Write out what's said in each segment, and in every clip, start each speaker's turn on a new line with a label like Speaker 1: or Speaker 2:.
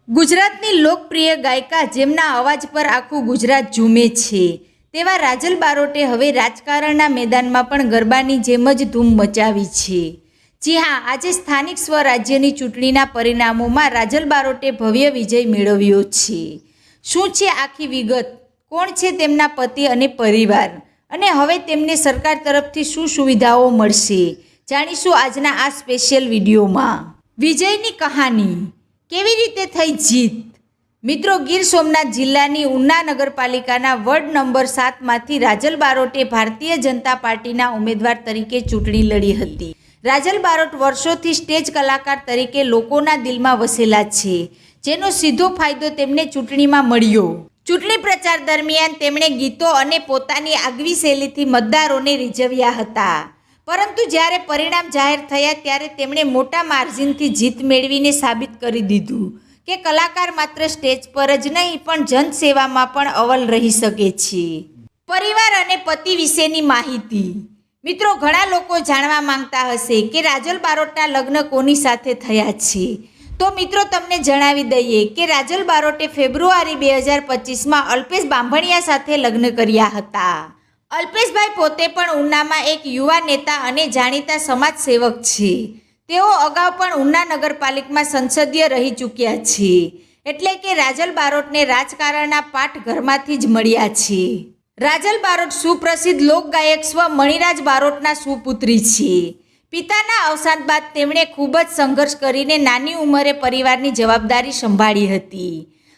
Speaker 1: ગુજરાતની લોકપ્રિય ગાયિકા જેમના અવાજ પર આખું ગુજરાત ઝૂમે છે તેવા રાજલ બારોટે હવે રાજકારણના મેદાનમાં પણ ગરબાની જેમ જ ધૂમ મચાવી છે। જી હા, આજે સ્થાનિક સ્વરાજ્યની ચૂંટણીના પરિણામોમાં રાજલ બારોટે ભવ્ય વિજય મેળવ્યો છે। શું છે આખી વિગત? કોણ છે તેમના પતિ અને પરિવાર? અને હવે તેમને સરકાર તરફથી શું સુવિધાઓ મળશે? જાણીશું આજના આ સ્પેશિયલ વિડીયોમાં। વિજયની કહાની, કેવી રીતે થઈ જીત? મિત્રો, ગીર સોમનાથ જિલ્લાની ઉના નગરપાલિકાના વોર્ડ નંબર 7માંથી રાજલ બારોટે ભારતીય જનતા પાર્ટીના ઉમેદવાર તરીકે ચૂંટણી લડી હતી। રાજલ બારોટ વર્ષોથી સ્ટેજ કલાકાર તરીકે લોકોના દિલમાં વસેલા છે, જેનો સીધો ફાયદો તેમને ચૂંટણીમાં મળ્યો। ચૂંટણી પ્રચાર દરમિયાન તેમણે ગીતો અને પોતાની આગવી શૈલીથી મતદારોને રીઝવ્યા હતા, પરંતુ જ્યારે પરિણામ જાહેર થયા ત્યારે તેમણે મોટા માર્જિનથી જીત મેળવીને સાબિત કરી દીધું કે કલાકાર માત્ર સ્ટેજ પર જ નહીં પણ જનસેવામાં પણ અવ્વલ રહી શકે છે। પરિવાર અને પતિ વિશેની માહિતી। મિત્રો, ઘણા લોકો જાણવા માંગતા હશે કે રાજલ બારોટના લગ્ન કોની સાથે થયા છે। તો મિત્રો, તમને જણાવી દઈએ કે રાજલ બારોટે ફેબ્રુઆરી 2025માં અલ્પેશ બાંભણિયા સાથે લગ્ન કર્યા હતા। અલ્પેશભાઈ પોતે પણ ઉનામાં એક યુવા નેતા અને જાણીતા સમાજ સેવક છે। તેઓ અગાઉ પણ ઉના નગરપાલિકામાં સંસદીય રહી ચૂક્યા છે, એટલે કે રાજલ બારોટને રાજકારણના પાઠ ઘરમાંથી જ મળ્યા છે। રાજલ બારોટ સુપ્રસિદ્ધ લોકગાયક સ્વ મણિરાજ બારોટના સુપુત્રી છે। પિતાના અવસાન બાદ તેમણે ખૂબ જ સંઘર્ષ કરીને નાની ઉંમરે પરિવારની જવાબદારી સંભાળી હતી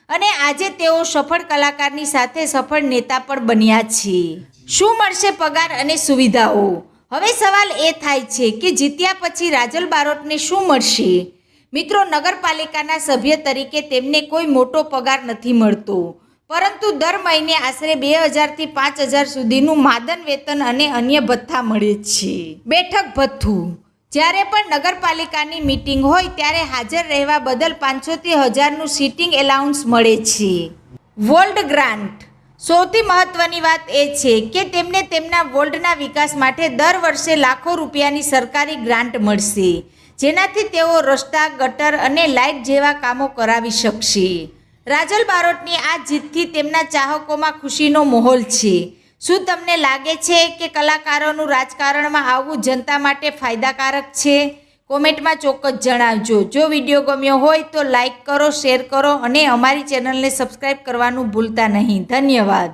Speaker 1: અને આજે તેઓ સફળ કલાકારની સાથે સફળ નેતા પણ બન્યા છે। શું મળશે પગાર અને સુવિધાઓ? હવે સવાલ એ થાય છે કે જીત્યા પછી રાજલ બારોટને શું મળશે? મિત્રો, નગરપાલિકાના સભ્ય તરીકે તેમને કોઈ મોટો પગાર નથી મળતો, પરંતુ દર મહિને આશરે 2000થી 5000 સુધીનું માદન વેતન અને અન્ય ભથ્થા મળે છે। બેઠક ભથ્થું, જ્યારે પણ નગરપાલિકાની મીટિંગ હોય ત્યારે હાજર રહેવા બદલ 500થી 1000નું સિટિંગ એલાઉન્સ મળે છે। વોલ્ડ ગ્રાન્ટ, સૌથી મહત્વની વાત એ છે કે તેમને તેમના વોલ્ડના વિકાસ માટે દર વર્ષે લાખો રૂપિયાની સરકારી ગ્રાન્ટ મળશે, જેનાથી તેઓ રસ્તા, ગટર અને લાઇટ જેવા કામો કરાવી શકશે। રાજલ બારોટની આ જીતથી તેમના ચાહકોમાં ખુશીનો માહોલ છે। શું તમને લાગે છે કે કલાકારોનું રાજકારણમાં આવવું જનતા માટે ફાયદાકારક છે? કોમેન્ટમાં ચોક્કસ જણાવજો। જો વિડીયો ગમ્યો હોય તો લાઈક કરો, શેર કરો અને અમારી ચેનલને સબસ્ક્રાઈબ કરવાનું ભૂલતા નહીં। ધન્યવાદ।